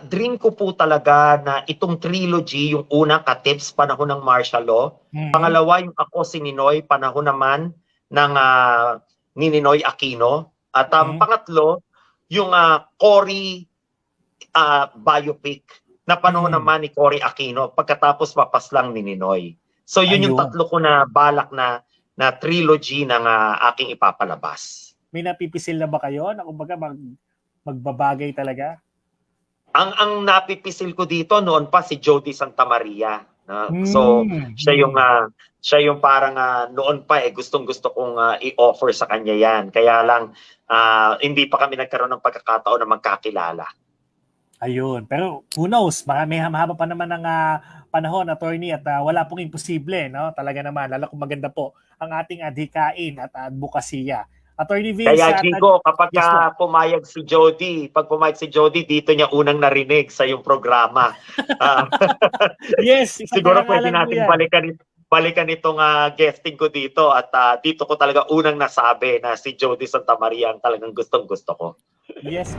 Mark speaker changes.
Speaker 1: Dream ko po talaga na itong trilogy, yung una, Katips, panahon ng martial law. Pangalawa, yung Ako si Ninoy, panahon naman ng ni Ninoy Aquino. At pangatlo, yung Cory biopic na panahon naman ni Cory Aquino pagkatapos mapaslang ni Ninoy. So yun yung tatlo ko na balak na trilogy ng aking ipapalabas.
Speaker 2: May napipisil na ba kayo na kumbaga magbabagay talaga?
Speaker 1: Ang napipisil ko dito noon pa si Jody Santa Maria. So siya yung parang noon pa gustong-gusto kong i-offer sa kanya yan. Kaya lang hindi pa kami nagkaroon ng pagkakataon na magkakilala.
Speaker 2: Ayun. Pero who knows, may mahaba pa naman ng panahon, attorney, at wala pong imposible, no? Talaga naman, lalo kung maganda po ang ating adhikain at advokasya. Attorney Vince,
Speaker 1: kaya Jigo, kapag pumayag si Jody, pag pumayag si Jody, dito niya unang narinig sa yung programa.
Speaker 2: Yes,
Speaker 1: siguro pwede natin balikan itong guesting ko dito at dito ko talaga unang nasabi na si Jody Santa Maria ang talagang gustong-gusto ko.
Speaker 2: Yes.